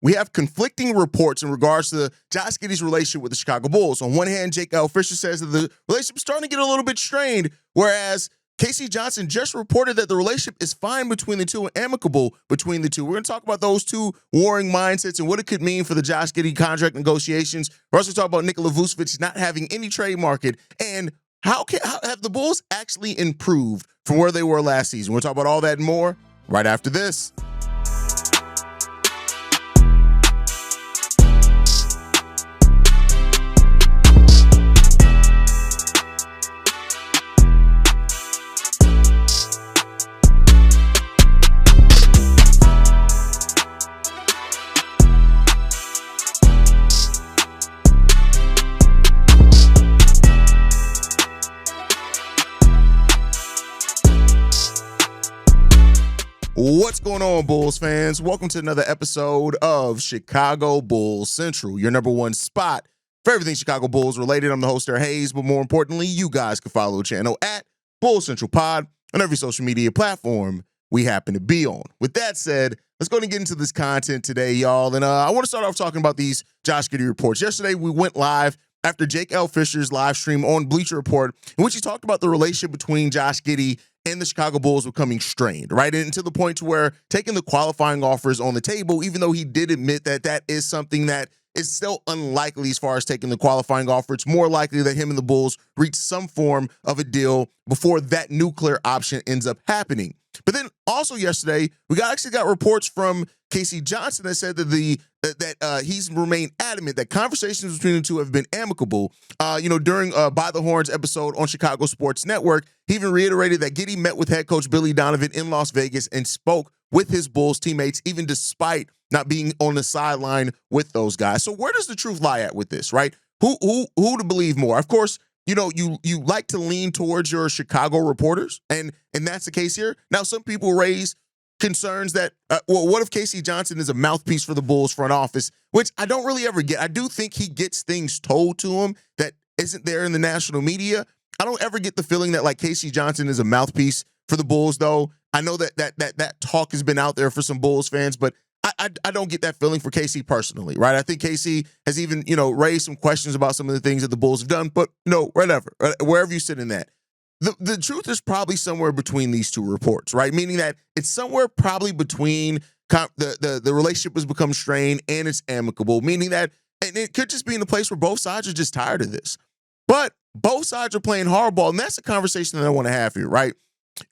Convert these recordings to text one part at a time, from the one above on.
we have conflicting reports in regards to Josh Giddey's relationship with the Chicago Bulls. On one hand, Jake L. Fisher says that the relationship is starting to get a little bit strained, whereas K.C. Johnson just reported that the relationship is fine between the two and amicable between the two. We're going to talk about those two warring mindsets and what it could mean for the Josh Giddey contract negotiations. We're also talking about Nikola Vucevic not having any trade market and how have the Bulls actually improved from where they were last season. We'll talk about all that and more right after this. What's going on, Bulls fans? Welcome to another episode of Chicago Bulls Central, your number one spot for everything Chicago Bulls related. I'm the host, Eric Hayes, but more importantly, you guys can follow the channel at Bulls Central Pod on every social media platform we happen to be on. With that said, let's go and get into this content today, y'all. And I want to start off talking about these Josh Giddey reports. Yesterday, we went live after Jake L. Fisher's live stream on Bleacher Report, in which he talked about the relationship between Josh Giddey and the Chicago Bulls becoming strained, right? And to the point to where taking the qualifying offers on the table, even though he did admit that that is something that is still unlikely as far as taking the qualifying offer. It's more likely that him and the Bulls reach some form of a deal before that nuclear option ends up happening. But then also yesterday, we actually got reports from K.C. Johnson that said that he's remained adamant that conversations between the two have been amicable. During By the Horns episode on Chicago Sports Network, he even reiterated that Giddey met with head coach Billy Donovan in Las Vegas and spoke with his Bulls teammates, even despite not being on the sideline with those guys. So where does the truth lie at with this, right? Who to believe more? Of course, you like to lean towards your Chicago reporters, and that's the case here. Now, some people raise concerns that, what if K.C. Johnson is a mouthpiece for the Bulls front office, which I don't really ever get. I do think he gets things told to him that isn't there in the national media. I don't ever get the feeling that like K.C. Johnson is a mouthpiece for the Bulls, though. I know that talk has been out there for some Bulls fans, but I don't get that feeling for KC personally, right? I think KC has even, raised some questions about some of the things that the Bulls have done, but whatever, wherever you sit in that. The truth is probably somewhere between these two reports, right? Meaning that it's somewhere probably between the relationship has become strained and it's amicable, meaning that, and it could just be in a place where both sides are just tired of this. But both sides are playing hardball, and that's a conversation that I want to have here, right?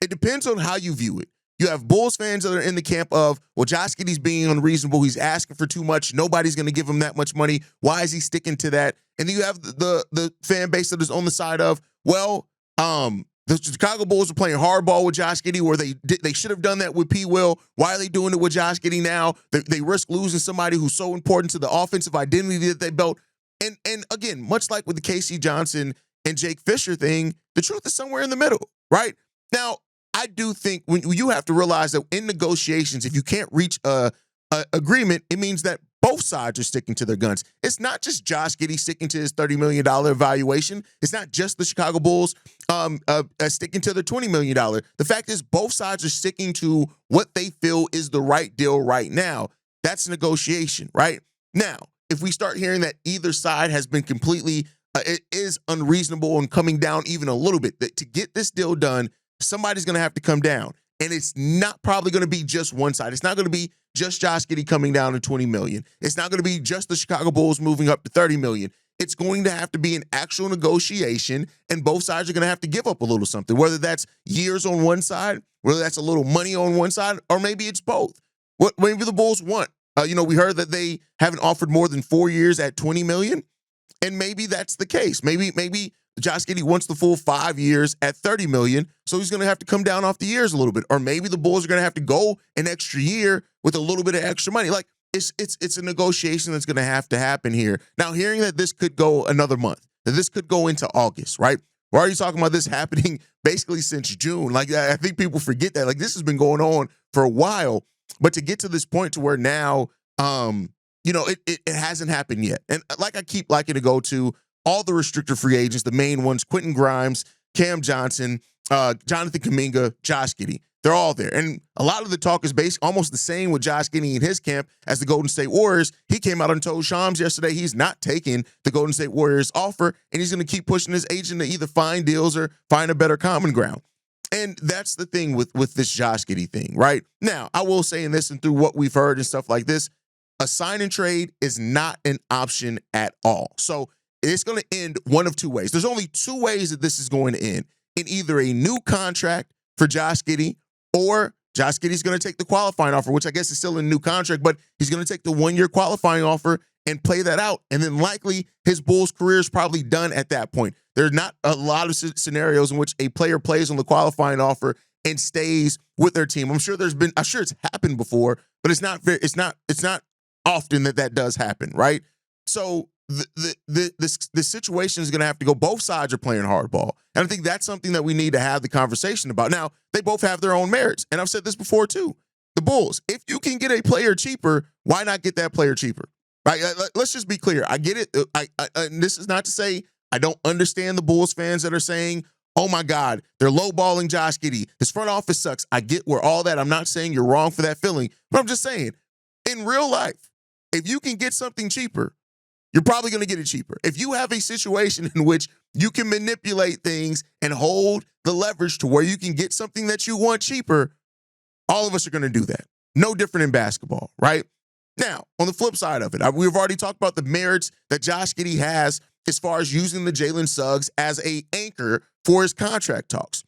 It depends on how you view it. You have Bulls fans that are in the camp of, well, Josh Giddey's being unreasonable. He's asking for too much. Nobody's going to give him that much money. Why is he sticking to that? And then you have the fan base that is on the side of, well, the Chicago Bulls are playing hardball with Josh Giddey, where they should have done that with P. Will. Why are they doing it with Josh Giddey now? They risk losing somebody who's so important to the offensive identity that they built. And again, much like with the K.C. Johnson and Jake Fisher thing, the truth is somewhere in the middle, right? Now, I do think when you have to realize that in negotiations, if you can't reach a agreement, it means that both sides are sticking to their guns. It's not just Josh Giddey sticking to his $30 million evaluation. It's not just the Chicago Bulls sticking to their $20 million. The fact is both sides are sticking to what they feel is the right deal right now. That's negotiation, right? Now, if we start hearing that either side has been completely, it is unreasonable and coming down even a little bit, that to get this deal done, somebody's going to have to come down. And it's not probably going to be just one side. It's not going to be just Josh Giddey coming down to $20 million. It's not going to be just the Chicago Bulls moving up to $30 million. It's going to have to be an actual negotiation, and both sides are going to have to give up a little something, whether that's years on one side, whether that's a little money on one side, or maybe it's both. What maybe the Bulls want. We heard that they haven't offered more than 4 years at $20 million, and maybe that's the case. Maybe Josh Giddey wants the full 5 years at $30 million, so he's going to have to come down off the years a little bit. Or maybe the Bulls are going to have to go an extra year with a little bit of extra money. Like, it's a negotiation that's going to have to happen here. Now, hearing that this could go another month, that this could go into August, right? We're already talking about this happening basically since June. Like, I think people forget that. Like, this has been going on for a while. But to get to this point to where now, it hasn't happened yet. And like I keep liking to go to, all the restricted free agents, the main ones, Quentin Grimes, Cam Johnson, Jonathan Kuminga, Josh Giddey. They're all there. And a lot of the talk is based almost the same with Josh Giddey in his camp as the Golden State Warriors. He came out and told Shams yesterday he's not taking the Golden State Warriors offer, and he's going to keep pushing his agent to either find deals or find a better common ground. And that's the thing with this Josh Giddey thing, right? Now, I will say in this and through what we've heard and stuff like this, a sign and trade is not an option at all. So it's going to end one of two ways. There's only two ways that this is going to end. In either a new contract for Josh Giddey, or Josh Giddey's going to take the qualifying offer, which I guess is still a new contract, but he's going to take the one-year qualifying offer and play that out. And then likely his Bulls career is probably done at that point. There are not a lot of scenarios in which a player plays on the qualifying offer and stays with their team. I'm sure it's happened before, but it's not often that does happen, right? So the situation is going to have to go. Both sides are playing hardball, and I think that's something that we need to have the conversation about. Now, they both have their own merits, and I've said this before too. The Bulls, if you can get a player cheaper, why not get that player cheaper? Right? Let's just be clear. I get it. And this is not to say I don't understand the Bulls fans that are saying, "Oh my God, they're lowballing Josh Giddey. His front office sucks." I get where all that. I'm not saying you're wrong for that feeling, but I'm just saying, in real life, if you can get something cheaper, you're probably going to get it cheaper. If you have a situation in which you can manipulate things and hold the leverage to where you can get something that you want cheaper, all of us are going to do that. No different in basketball, right? Now, on the flip side of it, we've already talked about the merits that Josh Giddey has as far as using the Jalen Suggs as an anchor for his contract talks.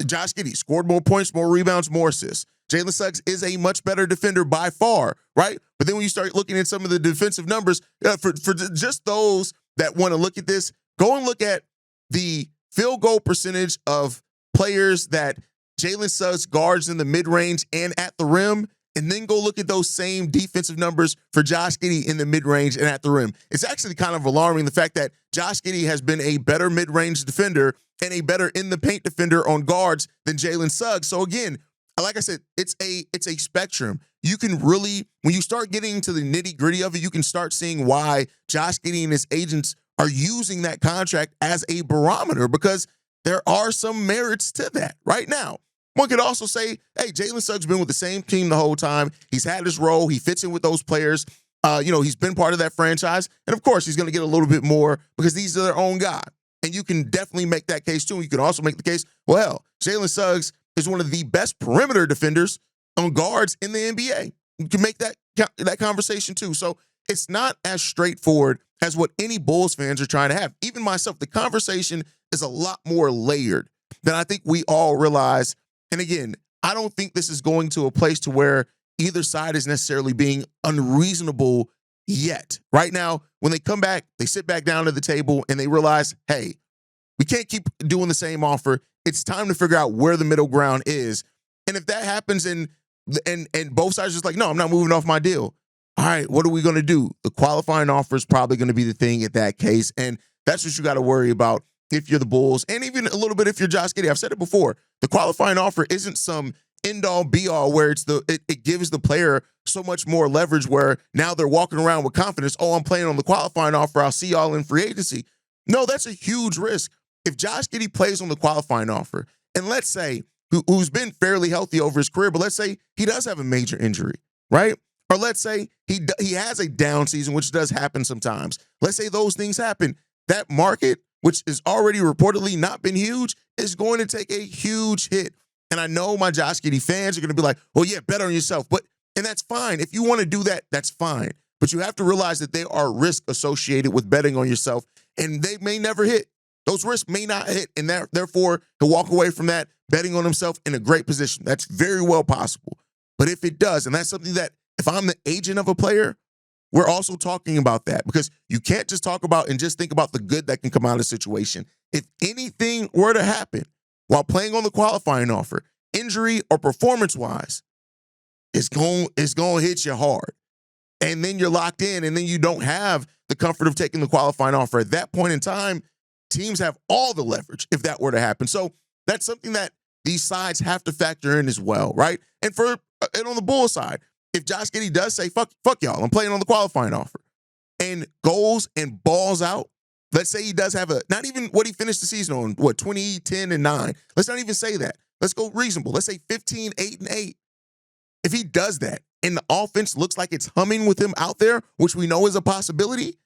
Josh Giddey scored more points, more rebounds, more assists. Jalen Suggs is a much better defender by far, right? But then when you start looking at some of the defensive numbers, for just those that want to look at this, go and look at the field goal percentage of players that Jalen Suggs guards in the mid-range and at the rim, and then go look at those same defensive numbers for Josh Giddey in the mid-range and at the rim. It's actually kind of alarming, the fact that Josh Giddey has been a better mid-range defender and a better in-the-paint defender on guards than Jalen Suggs. So again, like I said, it's a spectrum. You can really, when you start getting to the nitty-gritty of it, you can start seeing why Josh Giddey and his agents are using that contract as a barometer, because there are some merits to that. Right now, one could also say, hey, Jalen Suggs been with the same team the whole time. He's had his role. He fits in with those players. He's been part of that franchise. And of course, he's going to get a little bit more because these are their own guy. And you can definitely make that case too. You can also make the case, well, Jalen Suggs is one of the best perimeter defenders on guards in the NBA. You can make that conversation too. So it's not as straightforward as what any Bulls fans are trying to have. Even myself, the conversation is a lot more layered than I think we all realize. And again, I don't think this is going to a place to where either side is necessarily being unreasonable yet. Right now, when they come back, they sit back down at the table and they realize, hey, we can't keep doing the same offer. It's time to figure out where the middle ground is. And if that happens and both sides are just like, no, I'm not moving off my deal. All right, what are we going to do? The qualifying offer is probably going to be the thing at that case. And that's what you got to worry about if you're the Bulls, and even a little bit if you're Josh Giddey. I've said it before. The qualifying offer isn't some end-all, be-all where it gives the player so much more leverage where now they're walking around with confidence. Oh, I'm playing on the qualifying offer. I'll see y'all in free agency. No, that's a huge risk. If Josh Giddey plays on the qualifying offer, and let's say, who's been fairly healthy over his career, but let's say he does have a major injury, right? Or let's say he has a down season, which does happen sometimes. Let's say those things happen. That market, which is already reportedly not been huge, is going to take a huge hit. And I know my Josh Giddey fans are going to be like, well, yeah, bet on yourself. And that's fine. If you want to do that, that's fine. But you have to realize that there are risks associated with betting on yourself, and they may never hit. Those risks may not hit, and therefore he'll walk away from that betting on himself in a great position. That's very well possible. But if it does, and that's something that if I'm the agent of a player, we're also talking about that, because you can't just talk about and just think about the good that can come out of the situation. If anything were to happen while playing on the qualifying offer, injury or performance-wise, it's going to hit you hard. And then you're locked in, and then you don't have the comfort of taking the qualifying offer. At that point in time, teams have all the leverage if that were to happen. So that's something that these sides have to factor in as well, right? And on the Bulls side, if Josh Giddey does say, fuck y'all, I'm playing on the qualifying offer, and goes and balls out, let's say he does have not even what he finished the season on, 20, 10, and 9. Let's not even say that. Let's go reasonable. Let's say 15, 8, and 8. If he does that and the offense looks like it's humming with him out there, which we know is a possibility,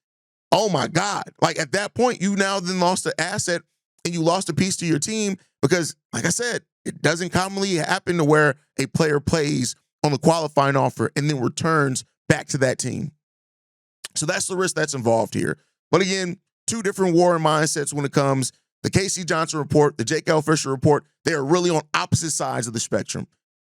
oh my God. Like at that point, you now then lost an asset and you lost a piece to your team because, like I said, it doesn't commonly happen to where a player plays on the qualifying offer and then returns back to that team. So that's the risk that's involved here. But again, two different war mindsets when it comes. The K.C. Johnson report, the Jake L. Fisher report, they are really on opposite sides of the spectrum.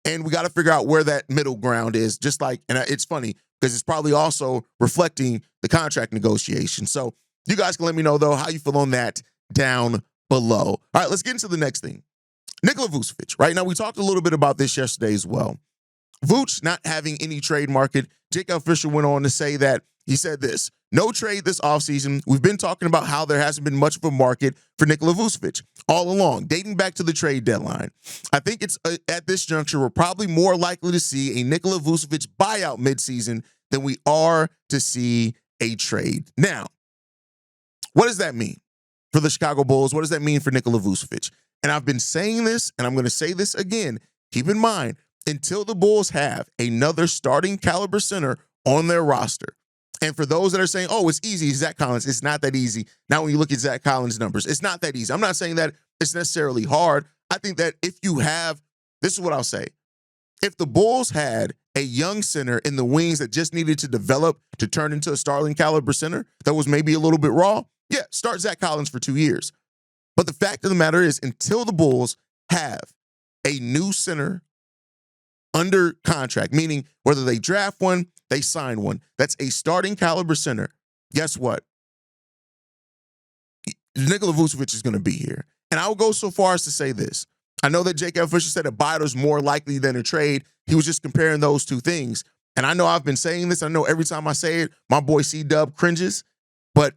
And we got to figure out where that middle ground is, just like, and it's funny because it's probably also reflecting the contract negotiation. So you guys can let me know, though, how you feel on that down below. All right, let's get into the next thing. Nikola Vucevic, right? Now, we talked a little bit about this yesterday as well. Vuce not having any trade market. Jake L. Fisher went on to say that he said this: no trade this offseason. We've been talking about how there hasn't been much of a market for Nikola Vucevic all along, dating back to the trade deadline. I think it's at this juncture, we're probably more likely to see a Nikola Vucevic buyout midseason than we are to see a trade. Now, what does that mean for the Chicago Bulls? What does that mean for Nikola Vucevic? And I've been saying this, and I'm going to say this again. Keep in mind, until the Bulls have another starting caliber center on their roster. And for those that are saying, oh, it's easy, Zach Collins, it's not that easy. Now, when you look at Zach Collins' numbers, it's not that easy. I'm not saying that it's necessarily hard. I think that if you have, this is what I'll say. If the Bulls had a young center in the wings that just needed to develop to turn into a starting caliber center that was maybe a little bit raw, yeah, start Zach Collins for 2 years. But the fact of the matter is, until the Bulls have a new center under contract, meaning whether they draft one, they sign one, that's a starting caliber center, guess what? Nikola Vucevic is going to be here. And I will go so far as to say this. I know that Jake L. Fisher said a buyout is more likely than a trade. He was just comparing those two things. And I know I've been saying this. I know every time I say it, my boy C-Dub cringes. But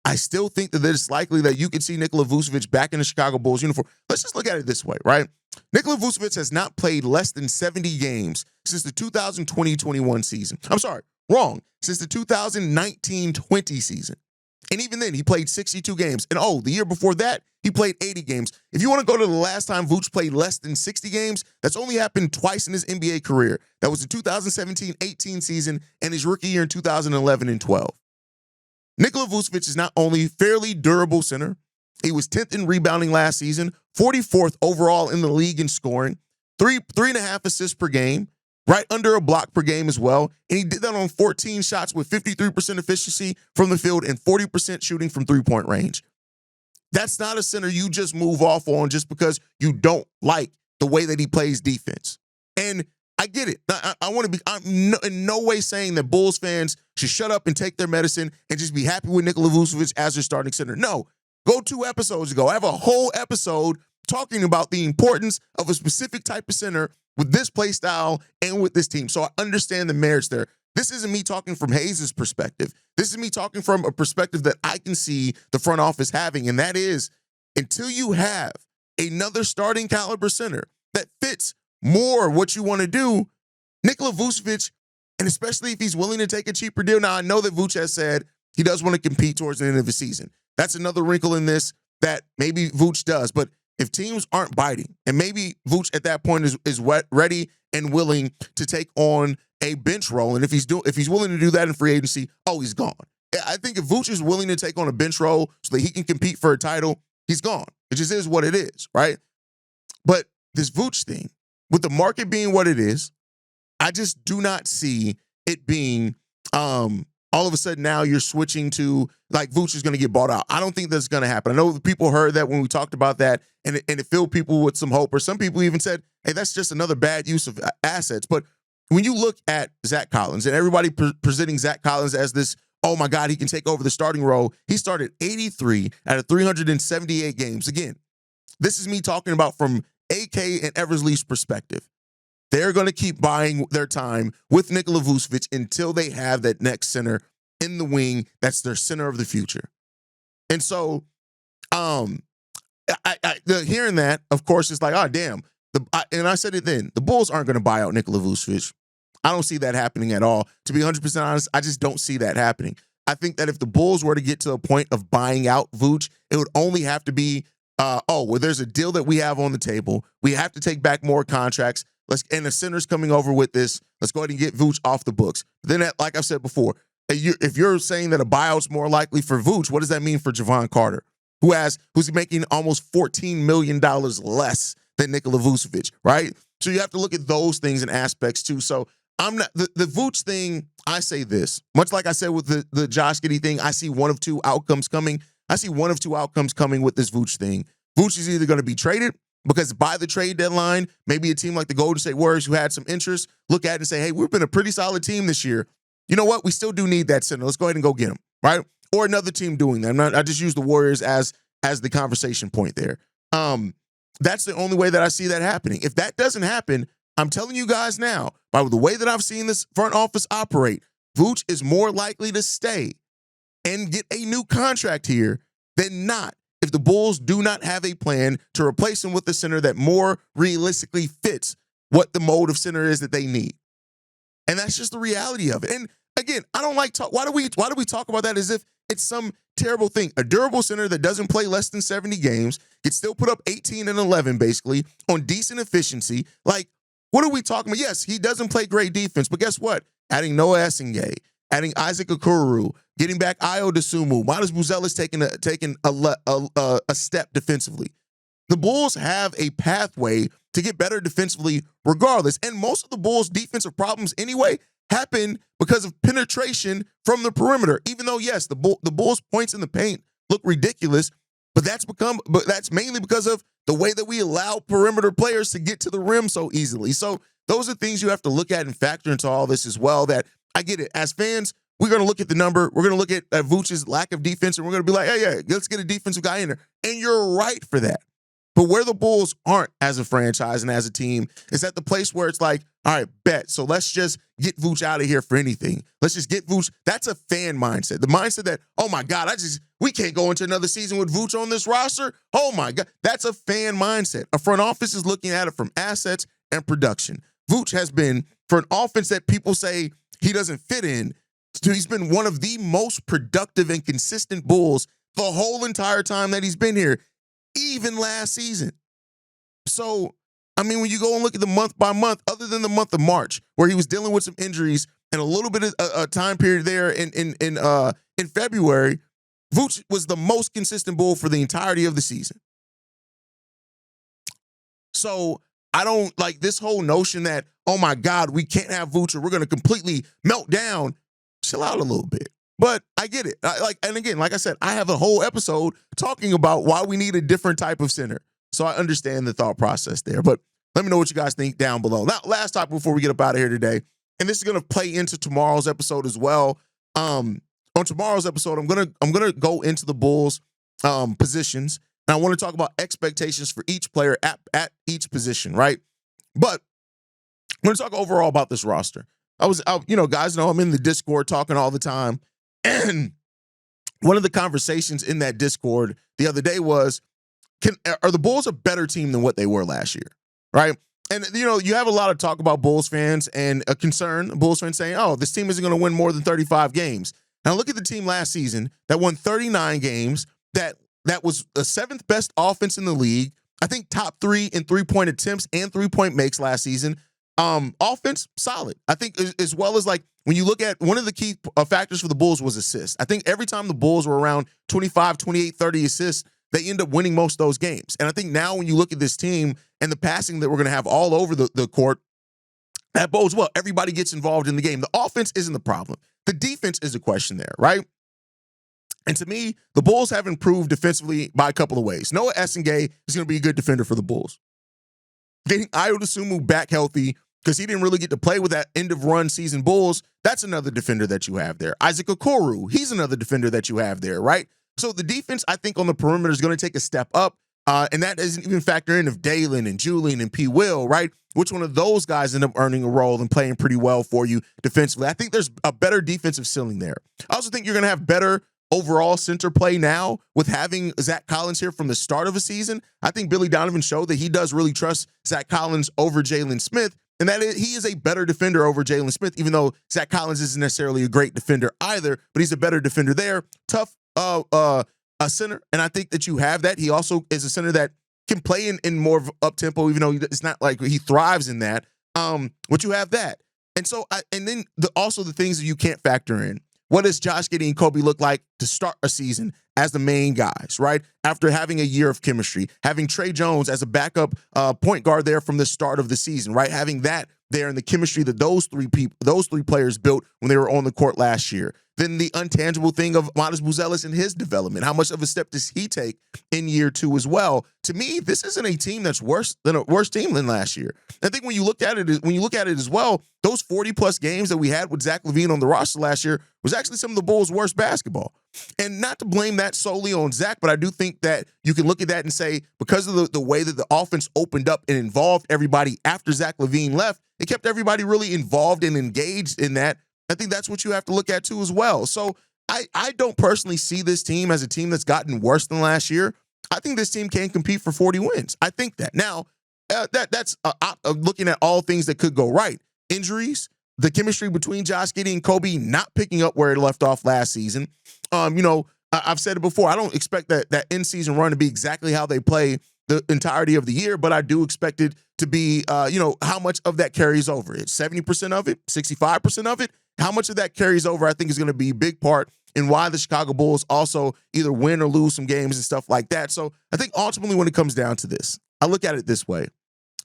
I still think that it's likely that you could see Nikola Vucevic back in the Chicago Bulls uniform. Let's just look at it this way, right? Nikola Vucevic has not played less than 70 games since the 2020-21 season. I'm sorry, wrong. Since the 2019-20 season. And even then, he played 62 games. And the year before that, he played 80 games. If you want to go to the last time Vuce played less than 60 games, that's only happened twice in his NBA career. That was the 2017-18 season and his rookie year in 2011 and 12. Nikola Vucevic is not only fairly durable center, he was 10th in rebounding last season, 44th overall in the league in scoring, 3.5 assists per game, right under a block per game as well. And he did that on 14 shots with 53% efficiency from the field and 40% shooting from three-point range. That's not a center you just move off on just because you don't like the way that he plays defense. And I get it. I'm in no way saying that Bulls fans should shut up and take their medicine and just be happy with Nikola Vucevic as their starting center. No, go 2 episodes ago. I have a whole episode talking about the importance of a specific type of center with this play style and with this team. So I understand the merits there. This isn't me talking from Hayes' perspective. This is me talking from a perspective that I can see the front office having, and that is until you have another starting caliber center that fits more what you want to do, Nikola Vucevic, and especially if he's willing to take a cheaper deal. Now, I know that Vuce has said he does want to compete towards the end of the season. That's another wrinkle in this that maybe Vuce does. But if teams aren't biting, and maybe Vuce at that point is ready and willing to take on a bench role, and if he's willing to do that in free agency, he's gone. I think if Vuce is willing to take on a bench role so that he can compete for a title, he's gone. It just is what it is, right? But this Vuce thing, with the market being what it is, I just do not see it being all of a sudden now you're switching to like Vuce is going to get bought out. I don't think that's going to happen. I know the people heard that when we talked about that, and it filled people with some hope, or some people even said, hey, that's just another bad use of assets. But when you look at Zach Collins and everybody presenting Zach Collins as this, oh my God, he can take over the starting role. He started 83 out of 378 games. Again, this is me talking about from AK and Eversley's perspective. They're going to keep buying their time with Nikola Vucevic until they have that next center in the wing that's their center of the future. And so, hearing that, of course, it's like, oh, damn. And I said it then, the Bulls aren't going to buy out Nikola Vucevic. I don't see that happening at all. To be 100% honest, I just don't see that happening. I think that if the Bulls were to get to a point of buying out Vuce, it would only have to be there's a deal that we have on the table. We have to take back more contracts. And the center's coming over with this. Let's go ahead and get Vooch off the books. Then, like I said before, if you're saying that a buyout's more likely for Vooch, what does that mean for Javon Carter, who's making almost $14 million less than Nikola Vucevic, right? So you have to look at those things and aspects too. So I'm not the Vooch thing. I say this, much like I said with the Josh Giddey thing. I see one of two outcomes coming. with this Vooch thing. Vooch is either going to be traded, because by the trade deadline, maybe a team like the Golden State Warriors, who had some interest, look at it and say, hey, we've been a pretty solid team this year. You know what? We still do need that center. Let's go ahead and go get him, right? Or another team doing that. I just use the Warriors as the conversation point there. That's the only way that I see that happening. If that doesn't happen, I'm telling you guys now, by the way that I've seen this front office operate, Vooch is more likely to stay and get a new contract here than not, if the Bulls do not have a plan to replace him with a center that more realistically fits what the mold of center is that they need. And that's just the reality of it. And again, I don't like talk. Why do we talk about that as if it's some terrible thing? A durable center that doesn't play less than 70 games can still put up 18 and 11 basically on decent efficiency. Like, what are we talking about? Yes, he doesn't play great defense, but guess what? Adding Noah Essengue, adding Isaac Okoro, getting back Ayo Dosunmu, Miles Buzelis taking a step defensively. The Bulls have a pathway to get better defensively regardless. And most of the Bulls' defensive problems anyway happen because of penetration from the perimeter. Even though, yes, the Bulls' points in the paint look ridiculous, but that's mainly because of the way that we allow perimeter players to get to the rim so easily. So those are things you have to look at and factor into all this as well. That I get it. As fans, we're going to look at the number. We're going to look at Vooch's lack of defense, and we're going to be like, hey, let's get a defensive guy in there. And you're right for that. But where the Bulls aren't as a franchise and as a team is at the place where it's like, all right, bet. So let's just get Vooch out of here for anything. Let's just get Vooch. That's a fan mindset. The mindset that, oh my God, we can't go into another season with Vooch on this roster. Oh my God. That's a fan mindset. A front office is looking at it from assets and production. Vooch has been, for an offense that people say he doesn't fit in, he's been one of the most productive and consistent Bulls the whole entire time that he's been here, even last season. So, I mean, when you go and look at the month by month, other than the month of March, where he was dealing with some injuries and a little bit of a time period there in February, Vooch was the most consistent Bull for the entirety of the season. So I don't like this whole notion that, oh my God, we can't have Vooch or we're going to completely melt down. Chill out a little bit. But I get it. And again, like I said, I have a whole episode talking about why we need a different type of center. So I understand the thought process there. But let me know what you guys think down below. Now, last topic before we get up out of here today, and this is going to play into tomorrow's episode as well. On tomorrow's episode, I'm gonna go into the Bulls' positions, and I want to talk about expectations for each player at each position, right? But I'm going to talk overall about this roster. Guys know I'm in the Discord talking all the time. And one of the conversations in that Discord the other day was, are the Bulls a better team than what they were last year, right? And, you have a lot of talk about Bulls fans and a concern, Bulls fans saying, oh, this team isn't going to win more than 35 games. Now look at the team last season that won 39 games, that was the seventh best offense in the league. I think top 3 in three-point attempts and three-point makes last season. Offense, solid. I think as well as like when you look at one of the key factors for the Bulls was assists. I think every time the Bulls were around 25, 28, 30 assists, they end up winning most of those games. And I think now when you look at this team and the passing that we're going to have all over the court, that bodes well. Everybody gets involved in the game. The offense isn't the problem. The defense is a question there, right? And to me, the Bulls have improved defensively by a couple of ways. Noah Essengue is going to be a good defender for the Bulls. Getting Ayo Dosunmu back healthy, because he didn't really get to play with that end-of-run season Bulls, that's another defender that you have there. Isaac Okoro, he's another defender that you have there, right? So the defense, I think, on the perimeter is going to take a step up, and that doesn't even factor in if Dalen and Julian and P. Will, right? Which one of those guys end up earning a role and playing pretty well for you defensively? I think there's a better defensive ceiling there. I also think you're going to have better overall center play now with having Zach Collins here from the start of a season. I think Billy Donovan showed that he does really trust Zach Collins over Jalen Smith, and that he is a better defender over Jalen Smith, even though Zach Collins isn't necessarily a great defender either, but he's a better defender there. Tough a center, and I think that you have that. He also is a center that can play in more of up-tempo, even though it's not like he thrives in that. But you have that. And so, and then also the things that you can't factor in. What does Josh Giddey and Kobe look like to start a season as the main guys, right? After having a year of chemistry, having Trey Jones as a backup point guard there from the start of the season, right? Having that there and the chemistry that those three players built when they were on the court last year. Then the untangible thing of Nikola Vucevic and his development. How much of a step does he take in year 2 as well? To me, this isn't a team that's worse team than last year. I think when you look at it as well, those 40-plus games that we had with Zach LaVine on the roster last year was actually some of the Bulls' worst basketball. And not to blame that solely on Zach, but I do think that you can look at that and say, because of the way that the offense opened up and involved everybody after Zach LaVine left, it kept everybody really involved and engaged in that. I think that's what you have to look at too as well. So I don't personally see this team as a team that's gotten worse than last year. I think this team can compete for 40 wins. I think that. Now, that's looking at all things that could go right. Injuries, the chemistry between Josh Giddey and Kobe not picking up where it left off last season. I've said it before. I don't expect that in-season run to be exactly how they play the entirety of the year, but I do expect it to be, how much of that carries over. It's 70% of it, 65% of it. How much of that carries over, I think, is going to be a big part in why the Chicago Bulls also either win or lose some games and stuff like that. So I think ultimately when it comes down to this, I look at it this way.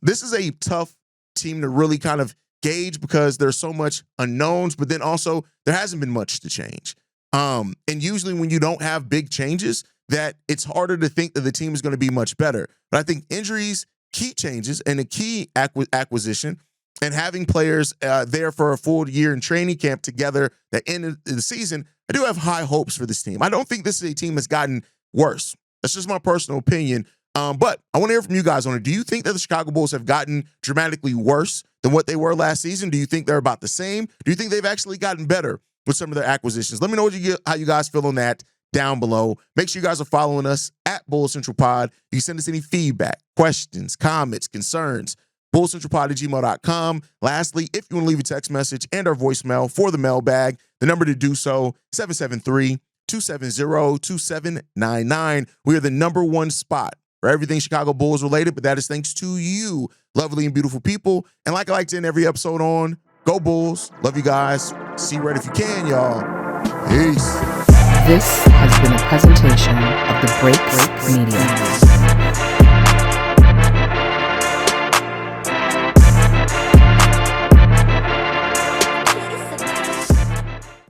This is a tough team to really kind of gauge because there's so much unknowns, but then also there hasn't been much to change. And usually when you don't have big changes, that it's harder to think that the team is going to be much better. But I think injuries, key changes, and a key acquisition, and having players there for a full year in training camp together that ended the season, I do have high hopes for this team. I don't think this is a team that's gotten worse. That's just my personal opinion. But I want to hear from you guys on it. Do you think that the Chicago Bulls have gotten dramatically worse than what they were last season? Do you think they're about the same? Do you think they've actually gotten better with some of their acquisitions? Let me know how you guys feel on that down below. Make sure you guys are following us at Bulls Central Pod. You can send us any feedback, questions, comments, concerns, bullcentralpod@gmail.com. Lastly, if you want to leave a text message and our voicemail for the mailbag, the number to do so, 773-270-2799. We are the #1 spot for everything Chicago Bulls related, but that is thanks to you, lovely and beautiful people. And like I like to end every episode on, go Bulls. Love you guys. See you right if you can, y'all. Peace. This has been a presentation of the Break Media.